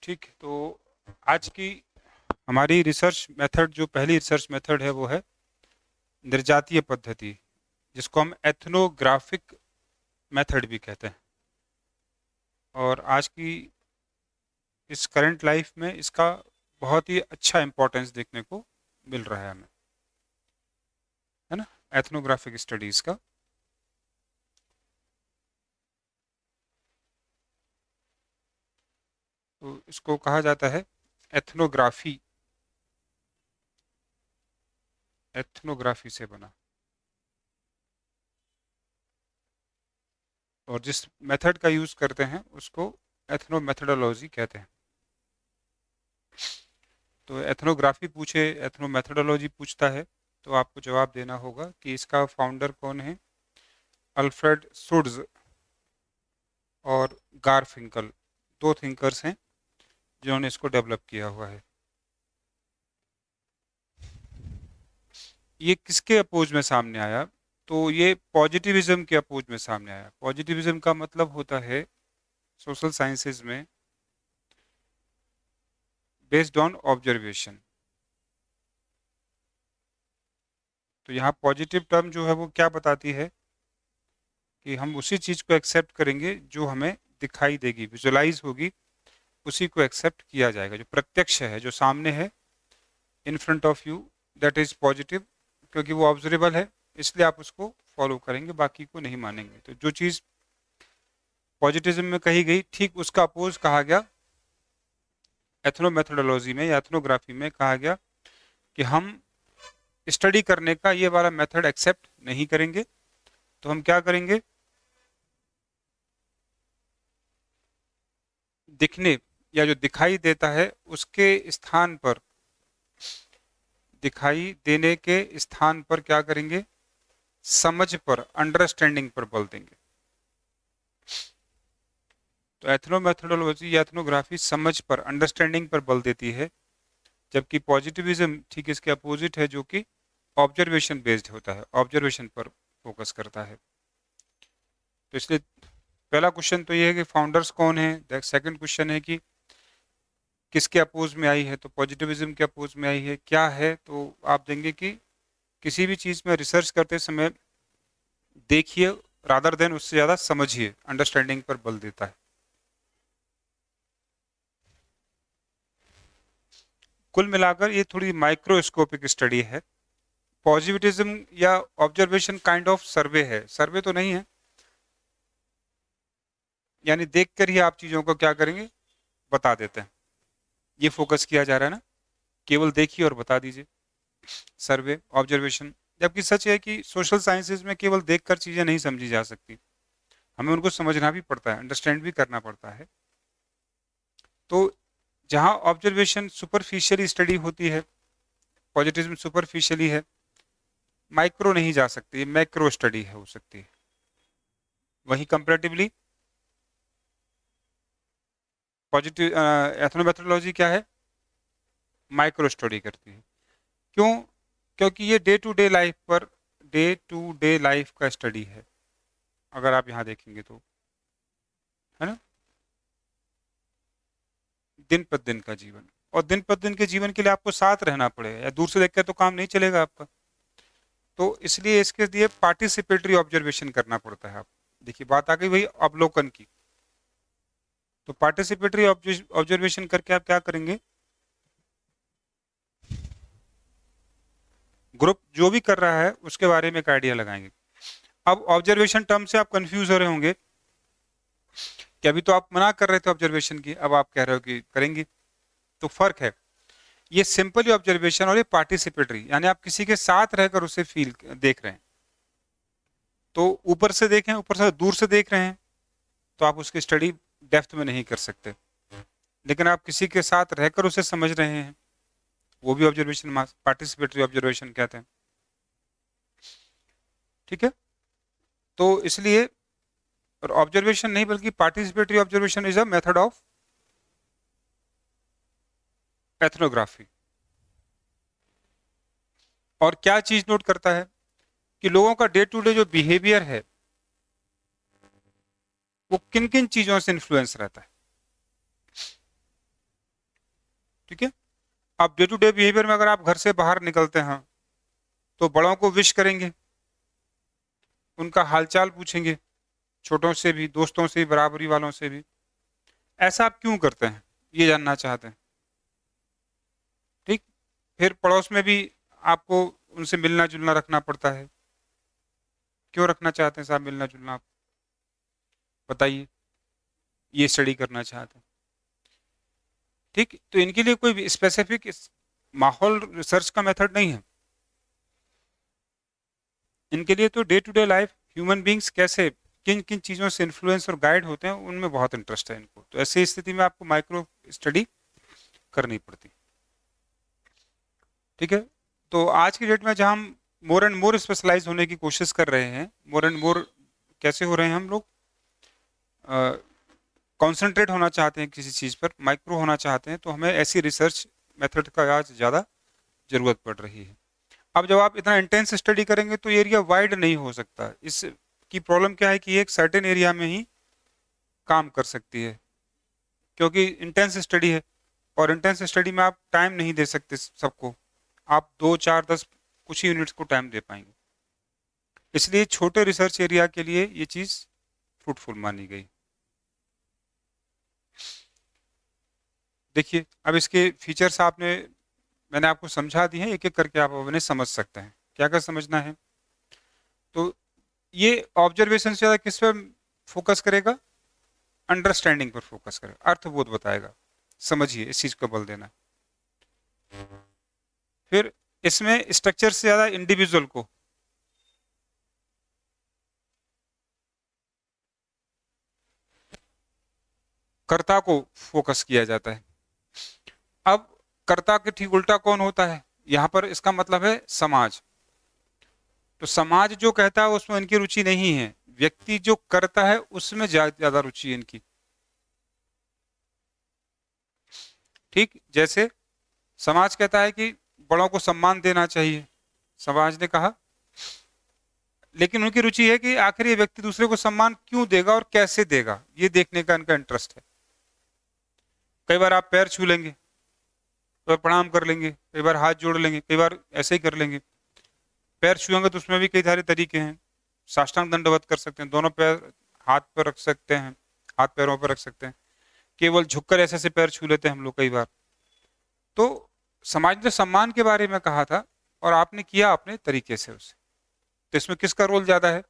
ठीक है, तो आज की हमारी रिसर्च मेथड, जो पहली रिसर्च मेथड है वो है निर्जातीय पद्धति, जिसको हम एथनोग्राफिक मेथड भी कहते हैं। और आज की इस करंट लाइफ में इसका बहुत ही अच्छा इम्पोर्टेंस देखने को मिल रहा है हमें, है ना, एथनोग्राफिक स्टडीज का। तो इसको कहा जाता है एथनोग्राफी, एथनोग्राफी से बना। और जिस मेथड का यूज करते हैं उसको एथनो मेथडोलॉजी कहते हैं। तो एथनोग्राफी पूछे, एथनो मेथडोलॉजी पूछता है, तो आपको जवाब देना होगा कि इसका फाउंडर कौन है। अल्फ्रेड सुड्स और गारफिंकल, दो थिंकर्स हैं जिन्होंने इसको डेवलप किया हुआ है। ये किसके अपोज में सामने आया? तो ये पॉजिटिविज्म के अपोज में सामने आया। पॉजिटिविज्म का मतलब होता है सोशल साइंसेज में बेस्ड ऑन ऑब्जर्वेशन। तो यहाँ पॉजिटिव टर्म जो है वो क्या बताती है कि हम उसी चीज को एक्सेप्ट करेंगे जो हमें दिखाई देगी, विजुलाइज होगी, उसी को एक्सेप्ट किया जाएगा। जो प्रत्यक्ष है, जो सामने है, in front of you, that is positive, क्योंकि वो ऑब्जरेबल है, इसलिए आप उसको फॉलो करेंगे, बाकी को नहीं मानेंगे। तो जो चीज पॉजिटिज्म में कही गई, ठीक उसका अपोज कहा गया एथनो मेथोडोलॉजी में या एथनोग्राफी में। कहा गया कि हम स्टडी करने का ये वाला मेथड एक्सेप्ट नहीं करेंगे। तो हम क्या करेंगे? दिखने या जो दिखाई देता है उसके स्थान पर, दिखाई देने के स्थान पर क्या करेंगे? समझ पर, अंडरस्टैंडिंग पर बल देंगे। तो एथनो मेथोडोलॉजी या एथनोग्राफी समझ पर, अंडरस्टैंडिंग पर बल देती है, जबकि पॉजिटिविज्म ठीक इसके अपोजिट है, जो कि ऑब्जर्वेशन बेस्ड होता है, ऑब्जर्वेशन पर फोकस करता है। तो इसलिए पहला क्वेश्चन तो ये है कि फाउंडर्स कौन है। सेकंड क्वेश्चन है कि किसके अपोज में आई है, तो पॉजिटिविज्म के अपोज में आई है। क्या है, तो आप देंगे कि किसी भी चीज में रिसर्च करते समय देखिए रादर देन उससे ज्यादा समझिए, अंडरस्टैंडिंग पर बल देता है। कुल मिलाकर ये थोड़ी माइक्रोस्कोपिक स्टडी है। पॉजिटिविज्म या ऑब्जर्वेशन काइंड ऑफ सर्वे है, सर्वे तो नहीं है, यानी देखकर ही आप चीजों को क्या करेंगे? बता देते हैं। ये फोकस किया जा रहा है ना, केवल देखिए और बता दीजिए, सर्वे, ऑब्जर्वेशन। जबकि सच है कि सोशल साइंसेज में केवल देखकर चीजें नहीं समझी जा सकती, हमें उनको समझना भी पड़ता है, अंडरस्टैंड भी करना पड़ता है। तो जहां ऑब्जर्वेशन सुपरफिशियली स्टडी होती है, पॉजिटिज्म सुपरफिशियली है, माइक्रो नहीं जा सकती, मैक्रो स्टडी है, हो सकती है। वही कंपेरेटिवली पॉजिटिव एथनोमेथोडोलॉजी क्या है? माइक्रो स्टडी करती है। क्यों? क्योंकि ये डे टू डे लाइफ पर, डे टू डे लाइफ का स्टडी है, अगर आप यहाँ देखेंगे तो, है ना, दिन प्रतिदिन का जीवन। और दिन प्रतिदिन के जीवन के लिए आपको साथ रहना पड़ेगा, या दूर से देखकर तो काम नहीं चलेगा आपका। तो इसलिए इसके लिए पार्टिसिपेटरी ऑब्जर्वेशन करना पड़ता है। आप देखिए, बात आ गई वही अवलोकन की। तो पार्टिसिपेटरी ऑब्जर्वेशन करके आप क्या करेंगे? ग्रुप जो भी कर रहा है उसके बारे में एक आइडिया लगाएंगे। अब ऑब्जर्वेशन टर्म से आप कंफ्यूज हो रहे होंगे कि अभी तो आप मना कर रहे थे ऑब्जर्वेशन की, अब आप कह रहे हो कि करेंगे। तो फर्क है, ये सिंपली ऑब्जर्वेशन और ये पार्टिसिपेटरी, यानी आप किसी के साथ रहकर उसे फील देख रहे हैं। तो ऊपर से देखें, ऊपर से दूर से देख रहे हैं, तो आप उसकी स्टडी डेप्थ में नहीं कर सकते। लेकिन आप किसी के साथ रहकर उसे समझ रहे हैं, वो भी ऑब्जर्वेशन, पार्टिसिपेटरी ऑब्जर्वेशन कहते हैं। ठीक है, तो इसलिए, और ऑब्जर्वेशन नहीं बल्कि participatory observation is a method of ethnography. और क्या चीज नोट करता है कि लोगों का डे टू डे जो बिहेवियर है वो किन किन चीजों से इन्फ्लुएंस रहता है। ठीक है। अब डे टू डे बिहेवियर में अगर आप घर से बाहर निकलते हैं तो बड़ों को विश करेंगे, उनका हालचाल पूछेंगे, छोटों से भी, दोस्तों से भी, बराबरी वालों से भी। ऐसा आप क्यों करते हैं, ये जानना चाहते हैं। ठीक। फिर पड़ोस में भी आपको उनसे मिलना जुलना रखना पड़ता है। क्यों रखना चाहते हैं साहब मिलना जुलना, आप बताइए, ये स्टडी करना चाहते हैं। ठीक। तो इनके लिए कोई स्पेसिफिक माहौल रिसर्च का मेथड नहीं है। इनके लिए तो day to day life, human beings कैसे किन किन चीज़ों से इन्फ्लुएंस और गाइड होते हैं, उनमें बहुत इंटरेस्ट है इनको। तो ऐसी स्थिति में आपको माइक्रो स्टडी करनी पड़ती। ठीक है। तो आज की डेट में जहाँ हम मोर एंड मोर स्पेशलाइज होने की कोशिश कर रहे हैं, मोर एंड मोर कैसे हो रहे हैं हम लोग, कॉन्सेंट्रेट होना चाहते हैं किसी चीज़ पर, माइक्रो होना चाहते हैं, तो हमें ऐसी रिसर्च मेथड का आज ज़्यादा ज़रूरत पड़ रही है। अब जब आप इतना इंटेंस स्टडी करेंगे तो एरिया वाइड नहीं हो सकता। इसकी प्रॉब्लम क्या है कि एक सर्टेन एरिया में ही काम कर सकती है, क्योंकि इंटेंस स्टडी है, और इंटेंस स्टडी में आप टाइम नहीं दे सकते सबको। आप 2, 4, 10 कुछ ही यूनिट्स को टाइम दे पाएंगे। इसलिए छोटे रिसर्च एरिया के लिए ये चीज़ फ्रूटफुल मानी गई। देखिए, अब इसके फीचर्स मैंने आपको समझा दिए हैं, एक एक करके आप उन्हें समझ सकते हैं। क्या क्या समझना है, तो ये ऑब्जर्वेशन से ज़्यादा किस पर फोकस करेगा, अंडरस्टैंडिंग पर फोकस करेगा, अर्थबोध बताएगा। समझिए, इस चीज़ को बल देना। फिर इसमें स्ट्रक्चर से ज़्यादा इंडिविजुअल को, कर्ता को फोकस किया जाता है। अब कर्ता के ठीक उल्टा कौन होता है, यहाँ पर इसका मतलब है समाज। तो समाज जो कहता है उसमें इनकी रुचि नहीं है, व्यक्ति जो करता है उसमें ज्यादा रुचि है इनकी। ठीक। जैसे समाज कहता है कि बड़ों को सम्मान देना चाहिए, समाज ने कहा, लेकिन उनकी रुचि है कि आखिर ये व्यक्ति दूसरे को सम्मान क्यों देगा और कैसे देगा, ये देखने का इनका इंटरेस्ट है। कई बार आप पैर छू लेंगे, कई बार प्रणाम कर लेंगे, कई बार हाथ जोड़ लेंगे, कई बार ऐसे ही कर लेंगे। पैर छुएंगे तो उसमें भी कई सारे तरीके हैं। साष्टांग दंडवत कर सकते हैं, दोनों पैर हाथ पर रख सकते हैं, हाथ पैरों पर रख सकते हैं, केवल झुककर ऐसे ऐसे पैर छू लेते हैं हम लोग कई बार। तो समाज ने सम्मान के बारे में कहा था और आपने किया अपने तरीके से उसे। तो इसमें किसका रोल ज्यादा है,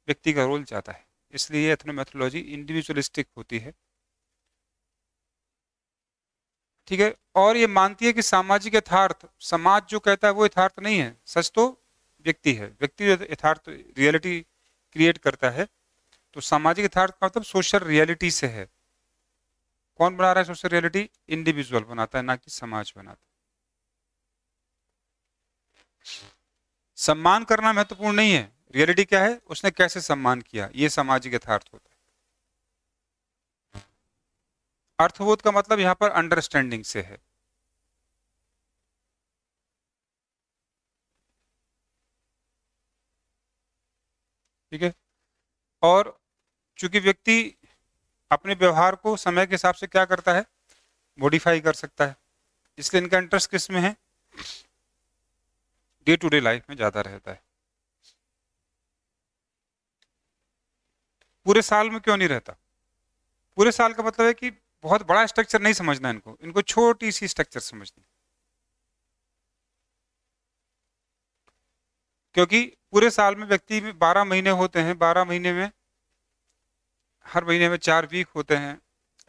व्यक्ति का रोल ज्यादा है। इसलिए एथनोमेथोलॉजी इंडिविजुअलिस्टिक होती है। ठीक है। और ये मानती है कि सामाजिक यथार्थ, समाज जो कहता है वो यथार्थ नहीं है, सच तो व्यक्ति है, व्यक्ति जो यथार्थ रियलिटी क्रिएट करता है। तो सामाजिक यथार्थ का मतलब सोशल रियलिटी से है। कौन बना रहा है सोशल रियलिटी, इंडिविजुअल बनाता है, ना कि समाज बनाता है। सम्मान करना महत्वपूर्ण नहीं है, रियलिटी क्या है, उसने कैसे सम्मान किया, ये सामाजिक यथार्थ होता है। अर्थबोध का मतलब यहां पर अंडरस्टैंडिंग से है। ठीक है। और चूंकि व्यक्ति अपने व्यवहार को समय के हिसाब से क्या करता है, मॉडिफाई कर सकता है, इसलिए इनका इंटरेस्ट किस में है, डे टू डे लाइफ में ज्यादा रहता है। पूरे साल में क्यों नहीं रहता, पूरे साल का मतलब है कि बहुत बड़ा स्ट्रक्चर नहीं समझना इनको, इनको छोटी सी स्ट्रक्चर समझनी। क्योंकि पूरे साल में व्यक्ति में 12 महीने होते हैं, 12 महीने में हर महीने में 4 वीक होते हैं,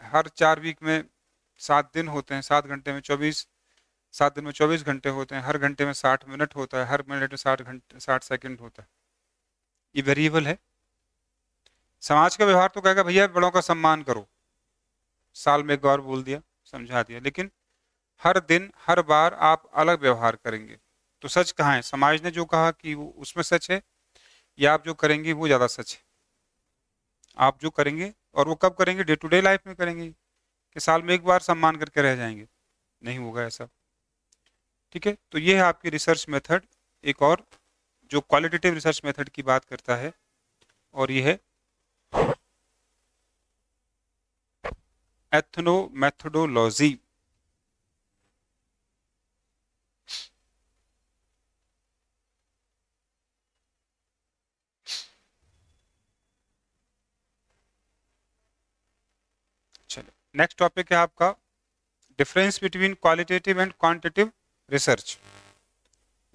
हर 4 वीक में 7 दिन होते हैं, 7 घंटे में 24, 7 दिन में 24 घंटे होते हैं, हर घंटे में 60 मिनट होता है, हर मिनट में 60 सेकंड होता है। ये वेरिएबल है। समाज का व्यवहार तो कहेगा भैया बड़ों का सम्मान करो, साल में एक बार बोल दिया, समझा दिया, लेकिन हर दिन हर बार आप अलग व्यवहार करेंगे। तो सच कहाँ है, समाज ने जो कहा कि वो उसमें सच है, या आप जो करेंगे वो ज्यादा सच है। आप जो करेंगे, और वो कब करेंगे, डे टू डे लाइफ में करेंगे, कि साल में एक बार सम्मान करके रह जाएंगे, नहीं होगा ऐसा। ठीक है। तो ये है आपकी रिसर्च मेथड, एक और जो क्वालिटेटिव रिसर्च मेथड की बात करता है, और ये है एथनोमेथोडोलॉजी। चलिए, नेक्स्ट टॉपिक है आपका difference between qualitative and quantitative research.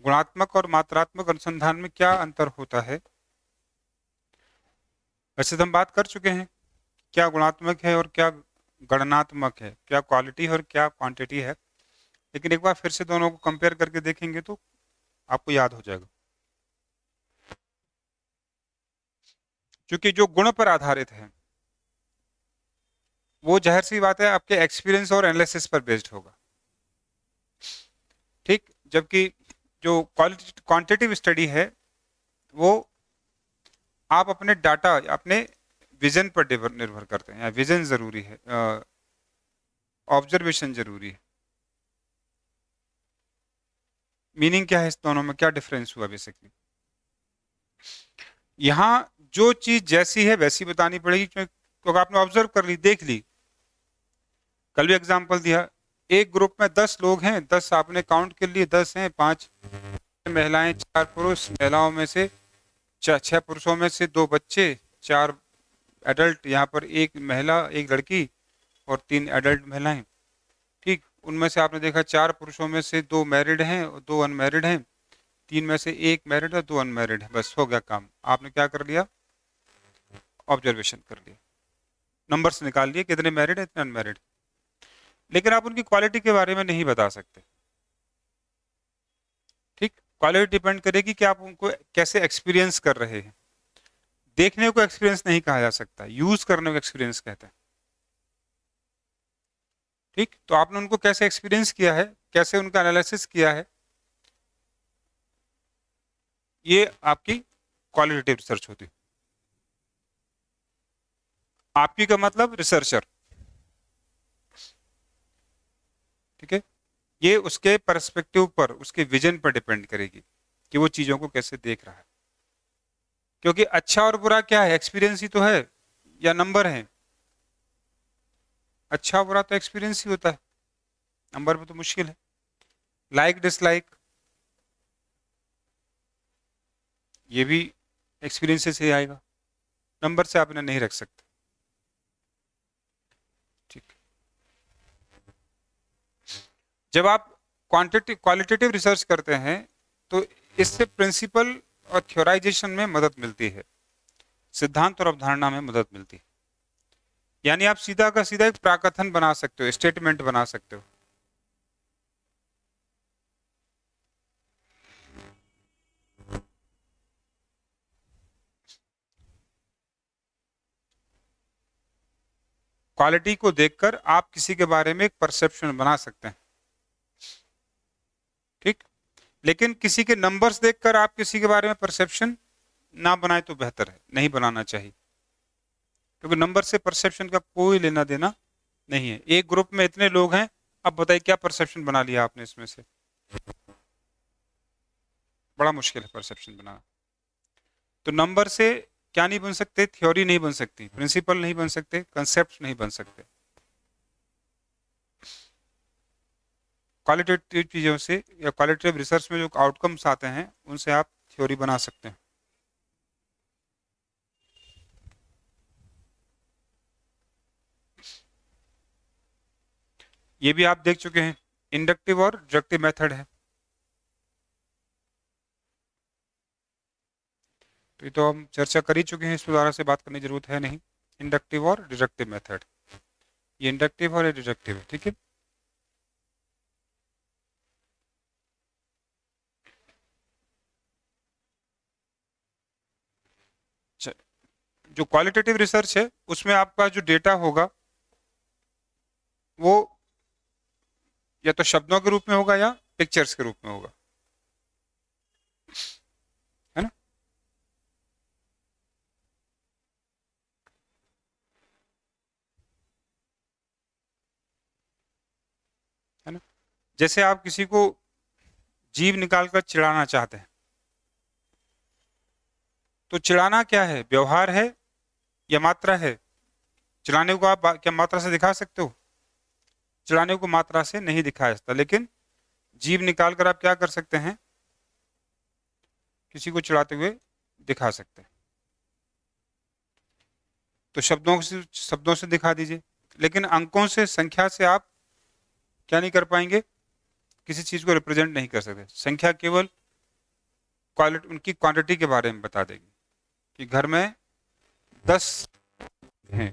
गुणात्मक और मात्रात्मक अनुसंधान में क्या अंतर होता है? वैसे तो हम बात कर चुके हैं क्या गुणात्मक है और क्या गणनात्मक है, क्या क्वालिटी है और क्या क्वांटिटी है, लेकिन एक बार फिर से दोनों को कंपेयर करके देखेंगे तो आपको याद हो जाएगा। क्योंकि जो गुण पर आधारित है वो जाहिर सी बात है आपके एक्सपीरियंस और एनालिसिस पर बेस्ड होगा, ठीक। जबकि जो क्वांटिटेटिव स्टडी है वो आप अपने डाटा, अपने विजन पर निर्भर करते हैं, या विजन जरूरी है, ऑब्जर्वेशन जरूरी है। मीनिंग क्या है इस दोनों में, क्या डिफरेंस हुआ बेसिकली? यहाँ जो चीज जैसी है वैसी बतानी पड़ेगी, क्योंकि आपने ऑब्जर्व कर ली, देख ली। कल भी एग्जांपल दिया, एक ग्रुप में 10 लोग हैं, 10 आपने काउंट के लिए 10 हैं, 5 महिलाएं, 4 पुरुष, महिलाओं में से 6 पुरुषों में से 2 बच्चे, 4 एडल्ट, यहाँ पर 1 महिला 1 लड़की और 3 एडल्ट महिलाएं, ठीक। उनमें से आपने देखा 4 पुरुषों में से 2 मैरिड हैं और 2 अनमैरिड हैं, 3 में से 1 मैरिड और 2 अनमैरिड है। बस हो गया काम, आपने क्या कर लिया? ऑब्जर्वेशन कर लिया, नंबर्स निकाल लिए, कितने मैरिड है कितने अनमैरिड। लेकिन आप उनकी क्वालिटी के बारे में नहीं बता सकते, ठीक। क्वालिटी डिपेंड करेगी कि आप उनको कैसे एक्सपीरियंस कर रहे हैं। देखने को एक्सपीरियंस नहीं कहा जा सकता, यूज करने को एक्सपीरियंस कहते हैं, ठीक। तो आपने उनको कैसे एक्सपीरियंस किया है, कैसे उनका एनालिसिस किया है, ये आपकी क्वालिटेटिव रिसर्च होती है। आपकी का मतलब रिसर्चर, ठीक है। ये उसके पर्सपेक्टिव पर, उसके विजन पर डिपेंड करेगी कि वो चीजों को कैसे देख रहा है। क्योंकि अच्छा और बुरा क्या है? एक्सपीरियंस ही तो है या नंबर है? अच्छा बुरा तो एक्सपीरियंस ही होता है, नंबर पे तो मुश्किल है। लाइक डिसलाइक ये भी एक्सपीरियंस से आएगा, नंबर से आप इन्हें नहीं रख सकते, ठीक। जब आप क्वालिटेटिव रिसर्च करते हैं तो इससे प्रिंसिपल और थ्योराइजेशन में मदद मिलती है, सिद्धांत और अवधारणा में मदद मिलती है। यानी आप सीधा का सीधा एक प्राकथन बना सकते हो, स्टेटमेंट बना सकते हो। क्वालिटी को देखकर आप किसी के बारे में एक परसेप्शन बना सकते हैं, ठीक। लेकिन किसी के नंबर्स देखकर आप किसी के बारे में परसेप्शन ना बनाए तो बेहतर है, नहीं बनाना चाहिए, क्योंकि नंबर से परसेप्शन का कोई लेना देना नहीं है। एक ग्रुप में इतने लोग हैं, अब बताइए क्या परसेप्शन बना लिया आपने इसमें से? बड़ा मुश्किल है परसेप्शन बनाना। तो नंबर से क्या नहीं बन सकते? थ्योरी नहीं बन सकती, प्रिंसिपल नहीं बन सकते, कंसेप्ट नहीं बन सकते। क्वालिटेटिव चीजों से या क्वालिटेटिव रिसर्च में जो आउटकम्स आते हैं उनसे आप थ्योरी बना सकते हैं। ये भी आप देख चुके हैं, इंडक्टिव और डिडक्टिव मेथड है। तो ये तो हम चर्चा कर ही चुके हैं, इसमें दोबारा से बात करने की जरूरत है नहीं। इंडक्टिव और डिडक्टिव मेथड, ये इंडक्टिव और ये डिडक्टिव है, ठीक है। जो क्वालिटेटिव रिसर्च है उसमें आपका जो डेटा होगा वो या तो शब्दों के रूप में होगा या पिक्चर्स के रूप में होगा, है ना। है ना, जैसे आप किसी को जीभ निकालकर चिढ़ाना चाहते हैं, तो चिढ़ाना क्या है? व्यवहार है या मात्रा है? चिढ़ाने को आप क्या मात्रा से दिखा सकते हो? चिढ़ाने को मात्रा से नहीं दिखाया जाता, लेकिन जीभ निकाल कर आप क्या कर सकते हैं? किसी को चिढ़ाते हुए दिखा सकते हैं। तो शब्दों से दिखा दीजिए, लेकिन अंकों से, संख्या से आप क्या नहीं कर पाएंगे, किसी चीज को रिप्रेजेंट नहीं कर सकते। संख्या केवल क्वालिटी, उनकी क्वांटिटी के बारे में बता देगी कि घर में 10 हैं।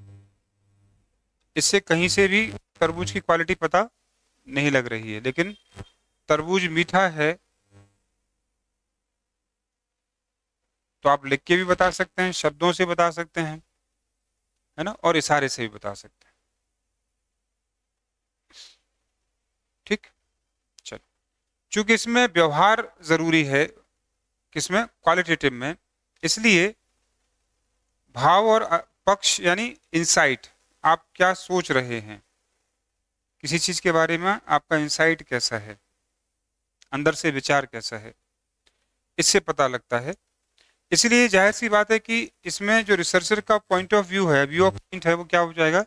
इससे कहीं से भी तरबूज की क्वालिटी पता नहीं लग रही है, लेकिन तरबूज मीठा है तो आप लिख के भी बता सकते हैं, शब्दों से बता सकते हैं, है ना, और इशारे से भी बता सकते हैं। ठीक, चलो, चूंकि इसमें व्यवहार जरूरी है, किसमें, क्वालिटेटिव में, इसलिए भाव और पक्ष यानी इंसाइट, आप क्या सोच रहे हैं किसी चीज के बारे में, आपका इंसाइट कैसा है, अंदर से विचार कैसा है, इससे पता लगता है। इसलिए जाहिर सी बात है कि इसमें जो रिसर्चर का पॉइंट ऑफ व्यू है, व्यू ऑफ पॉइंट है, वो क्या हो जाएगा,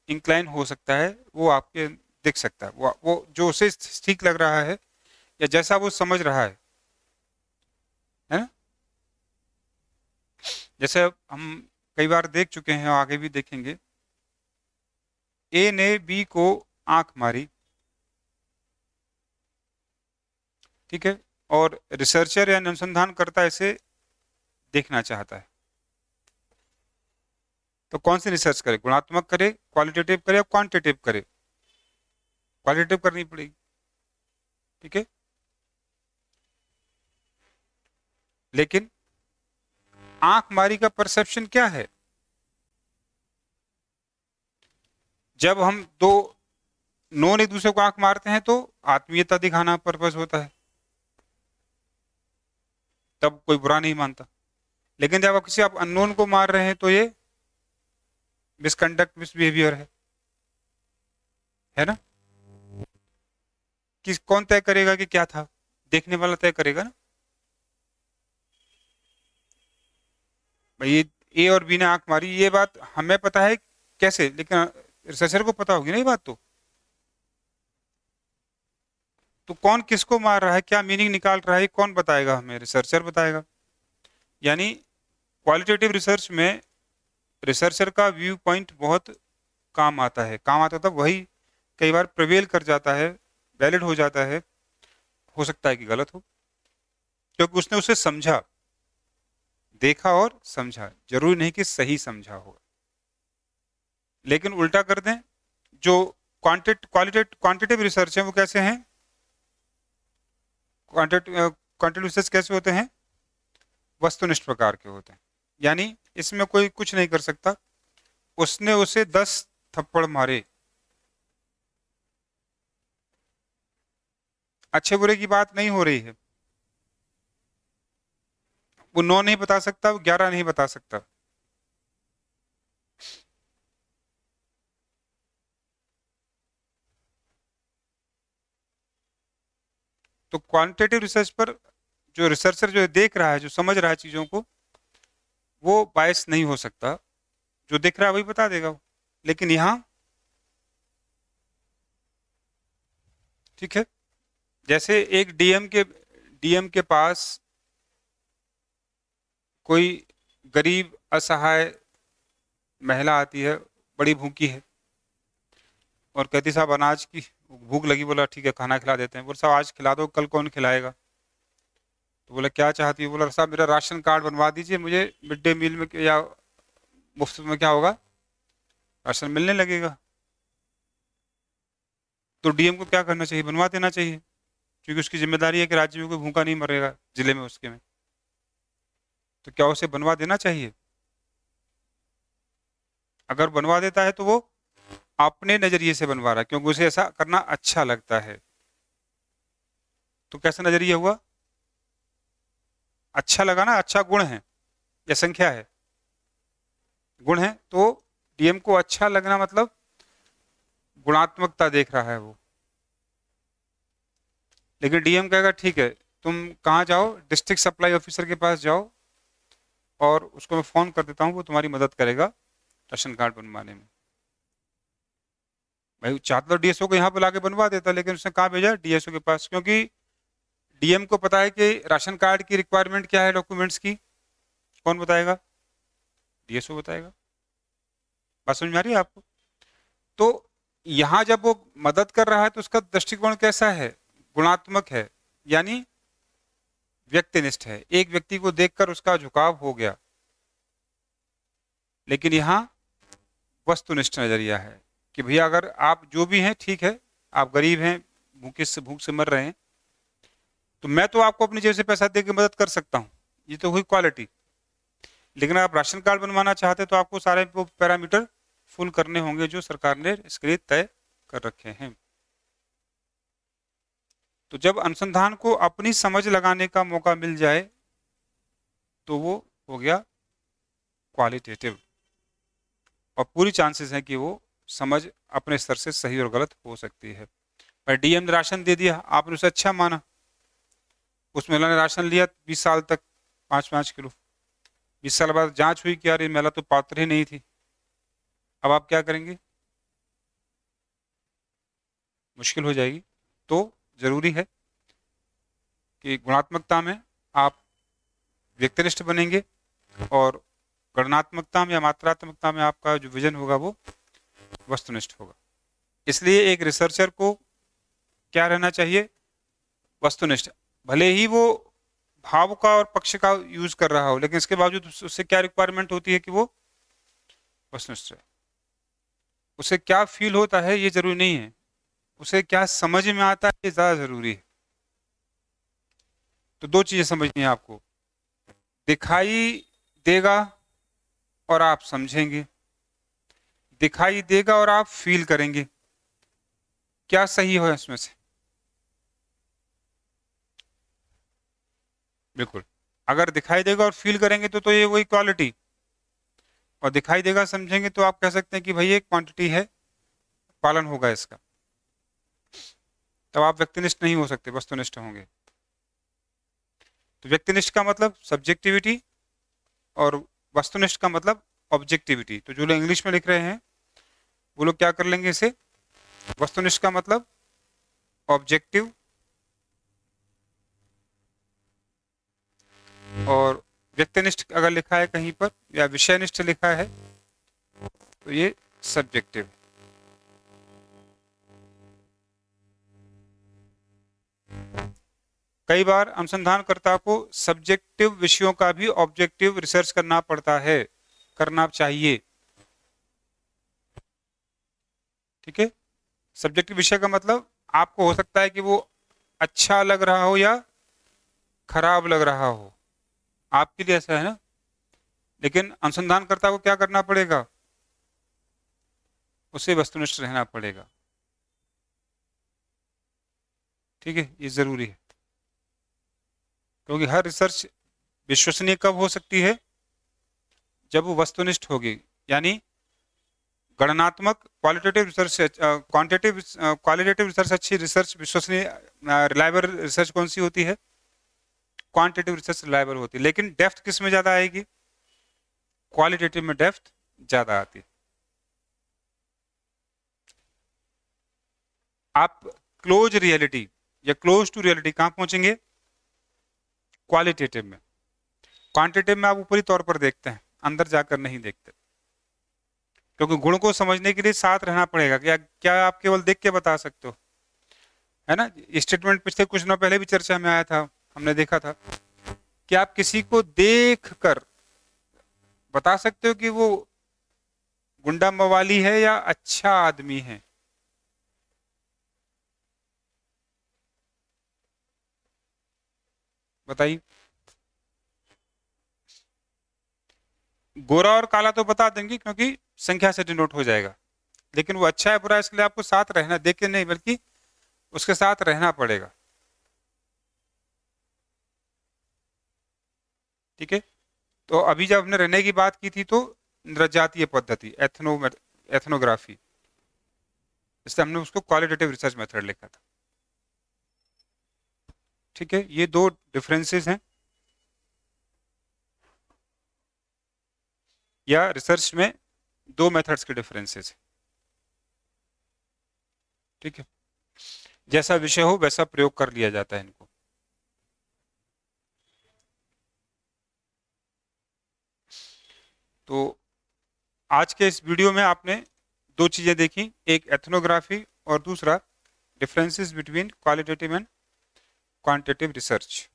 इंक्लाइन हो सकता है, वो आपके दिख सकता है, वो जो उसे ठीक लग रहा है या जैसा वो समझ रहा है ना। जैसे हम कई बार देख चुके हैं, आगे भी देखेंगे, ए ने बी को आंख मारी, ठीक है, और रिसर्चर या अनुसंधानकर्ता इसे देखना चाहता है, तो कौन सी रिसर्च करे, गुणात्मक करे, क्वालिटेटिव करे या क्वांटिटेटिव करे, क्वालिटेटिव करनी पड़ेगी, ठीक है। लेकिन आंख मारी का परसेप्शन क्या है, जब हम दो नोन एक दूसरे को आंख मारते हैं तो आत्मीयता दिखाना पर्पस होता है, तब कोई बुरा नहीं मानता। लेकिन जब आप किसी आप अननोन को मार रहे हैं तो ये मिसकंडक्ट, मिसबिहेवियर है ना। किस, कौन तय करेगा कि क्या था, देखने वाला तय करेगा ना। भाई ए और बी ने आंख मारी, ये बात हमें पता है कैसे, लेकिन रिसर्चर को पता होगी ना ये बात। तो कौन किसको मार रहा है, क्या मीनिंग निकाल रहा है, कौन बताएगा हमें, रिसर्चर बताएगा। यानी क्वालिटेटिव रिसर्च में रिसर्चर का व्यू पॉइंट बहुत काम आता है, काम आता तब वही कई बार प्रिवेल कर जाता है, वैलिड हो जाता है, हो सकता है कि गलत हो, क्योंकि उसने उसे समझा, देखा और समझा, जरूरी नहीं कि सही समझा हो। लेकिन उल्टा कर दें, जो क्वांटिटेटिव रिसर्च है वो कैसे हैं, क्वांटिटेटिव रिसर्च कैसे होते हैं, वस्तुनिष्ठ प्रकार के होते हैं। यानी इसमें कोई कुछ नहीं कर सकता, उसने उसे 10 थप्पड़ मारे, अच्छे बुरे की बात नहीं हो रही है, वो 9 नहीं बता सकता, वो 11 नहीं बता सकता। तो क्वांटिटेटिव रिसर्च पर जो रिसर्चर जो देख रहा है, जो समझ रहा है चीजों को, वो बायस नहीं हो सकता, जो दिख रहा है वही बता देगा वो। लेकिन यहां, ठीक है, जैसे एक डीएम के पास कोई गरीब असहाय महिला आती है, बड़ी भूखी है, और कहती साहब अनाज की भूख लगी, बोला ठीक है खाना खिला देते हैं, बोला साहब आज खिला दो, कल कौन खिलाएगा। तो बोला क्या चाहती है, बोला साहब मेरा राशन कार्ड बनवा दीजिए, मुझे मिड डे मील में या मुफ्त में क्या होगा, राशन मिलने लगेगा। तो डीएम को क्या करना चाहिए, बनवा देना चाहिए, क्योंकि उसकी जिम्मेदारी है कि राज्य में कोई भूखा नहीं मरेगा, जिले में उसके में। तो क्या उसे बनवा देना चाहिए, अगर बनवा देता है तो वो अपने नजरिए से बनवा रहा है, क्योंकि उसे ऐसा करना अच्छा लगता है। तो कैसा नजरिया हुआ, अच्छा लगा ना, अच्छा गुण है या संख्या है, गुण है। तो डीएम को अच्छा लगना मतलब गुणात्मकता देख रहा है वो। लेकिन डीएम कहेगा ठीक है, तुम कहाँ जाओ, डिस्ट्रिक्ट सप्लाई ऑफिसर के पास जाओ, और उसको मैं फोन कर देता हूँ, वो तुम्हारी मदद करेगा राशन कार्ड बनवाने में। भाई चाहता तो डीएसओ को यहाँ बुला के बनवा देता, लेकिन उसने कहाँ भेजा, डीएसओ के पास, क्योंकि डीएम को पता है कि राशन कार्ड की रिक्वायरमेंट क्या है, डॉक्यूमेंट्स की, कौन बताएगा, डीएसओ बताएगा। बात समझ में आ रही है आपको। तो यहाँ जब वो मदद कर रहा है तो उसका दृष्टिकोण कैसा है? गुणात्मक है, यानी व्यक्तिनिष्ठ है। एक व्यक्ति को देखकर उसका झुकाव हो गया। लेकिन यहाँ वस्तुनिष्ठ नजरिया है कि भैया अगर आप जो भी हैं ठीक है, आप गरीब हैं, भूख से मर रहे हैं, तो मैं तो आपको अपनी जेब से पैसा दे के मदद कर सकता हूँ, ये तो हुई क्वालिटी। लेकिन आप राशन कार्ड बनवाना चाहते तो आपको सारे पैरामीटर फुल करने होंगे जो सरकार ने इसके लिए तय कर रखे हैं। तो जब अनुसंधान को अपनी समझ लगाने का मौका मिल जाए तो वो हो गया क्वालिटेटिव, और पूरी चांसेस हैं कि वो समझ अपने स्तर से सही और गलत हो सकती है। पर डीएम ने राशन दे दिया, आपने उसे अच्छा माना, उस महिला ने राशन लिया 20 साल तक 5-5 किलो, 20 साल बाद जांच हुई कि यार ये महिला तो पात्र ही नहीं थी। अब आप क्या करेंगे? मुश्किल हो जाएगी। तो जरूरी है कि गुणात्मकता में आप व्यक्तिनिष्ठ बनेंगे और गणनात्मकता में या मात्रात्मकता में आपका जो विजन होगा वो वस्तुनिष्ठ होगा। इसलिए एक रिसर्चर को क्या रहना चाहिए? वस्तुनिष्ठ। भले ही वो भाव का और पक्ष का यूज कर रहा हो, लेकिन इसके बावजूद उससे क्या रिक्वायरमेंट होती है कि वो वस्तुनिष्ठ है। उसे क्या फील होता है ये जरूरी नहीं है, उसे क्या समझ में आता है ये ज्यादा जरूरी है। तो दो चीजें समझनी है आपको, दिखाई देगा और आप समझेंगे, दिखाई देगा और आप फील करेंगे। क्या सही हो इसमें से? बिल्कुल। अगर दिखाई देगा और फील करेंगे तो ये वही क्वालिटी, और दिखाई देगा समझेंगे तो आप कह सकते हैं कि भाई ये क्वांटिटी है, पालन होगा इसका। तब आप व्यक्तिनिष्ठ नहीं हो सकते, वस्तुनिष्ठ होंगे। तो व्यक्तिनिष्ठ का मतलब सब्जेक्टिविटी और वस्तुनिष्ठ का मतलब ऑब्जेक्टिविटी। तो जो लोग इंग्लिश में लिख रहे हैं वो लोग क्या कर लेंगे इसे, वस्तुनिष्ठ का मतलब ऑब्जेक्टिव और व्यक्तिनिष्ठ अगर लिखा है कहीं पर या विषयनिष्ठ लिखा है तो ये सब्जेक्टिव। कई बार अनुसंधानकर्ता को सब्जेक्टिव विषयों का भी ऑब्जेक्टिव रिसर्च करना पड़ता है, करना चाहिए। ठीक है, सब्जेक्टिव विषय का मतलब आपको हो सकता है कि वो अच्छा लग रहा हो या खराब लग रहा हो, आपके लिए ऐसा है ना। लेकिन अनुसंधानकर्ता को क्या करना पड़ेगा? उसे वस्तुनिष्ठ रहना पड़ेगा। ठीक है, ये जरूरी है, क्योंकि हर रिसर्च विश्वसनीय कब हो सकती है? जब वो वस्तुनिष्ठ होगी, यानी गणनात्मक क्वालिटेटिव रिसर्च, क्वालिटेटिव रिसर्च अच्छी रिसर्च विश्वसनीय रिलायबल रिसर्च कौन सी होती है? क्वांटिटेटिव रिसर्च रिलायबल होती है। लेकिन डेप्थ किस में ज्यादा आएगी? क्वालिटेटिव में डेप्थ ज्यादा आती है। आप क्लोज रियलिटी या क्लोज टू रियलिटी कहां पहुंचेंगे? क्वालिटेटिव में। क्वांटिटेटिव में आप ऊपरी तौर पर देखते हैं, अंदर जाकर नहीं देखते, क्योंकि गुण को समझने के लिए साथ रहना पड़ेगा। क्या क्या आप केवल देख के बता सकते हो? है ना, स्टेटमेंट पिछले कुछ दिनों पहले भी चर्चा में आया था, हमने देखा था कि आप किसी को देख कर बता सकते हो कि वो गुंडा मवाली है या अच्छा आदमी है। बताइए। गोरा और काला तो बता देंगे क्योंकि संख्या से डिनोट हो जाएगा, लेकिन वो अच्छा है बुरा है इसके लिए आपको साथ रहना, देख के नहीं बल्कि उसके साथ रहना पड़ेगा। ठीक है, तो अभी जब हमने रहने की बात की थी तो नृजातीय पद्धति, एथनोग्राफी, इसलिए हमने उसको क्वालिटेटिव रिसर्च मेथड लिखा था। ठीक है, ये दो डिफरेंसेस हैं, या रिसर्च में दो मेथड्स के डिफरेंसेस हैं। ठीक है, जैसा विषय हो वैसा प्रयोग कर लिया जाता है इनको। तो आज के इस वीडियो में आपने दो चीज़ें देखी, एक एथनोग्राफी और दूसरा differences between qualitative and quantitative research.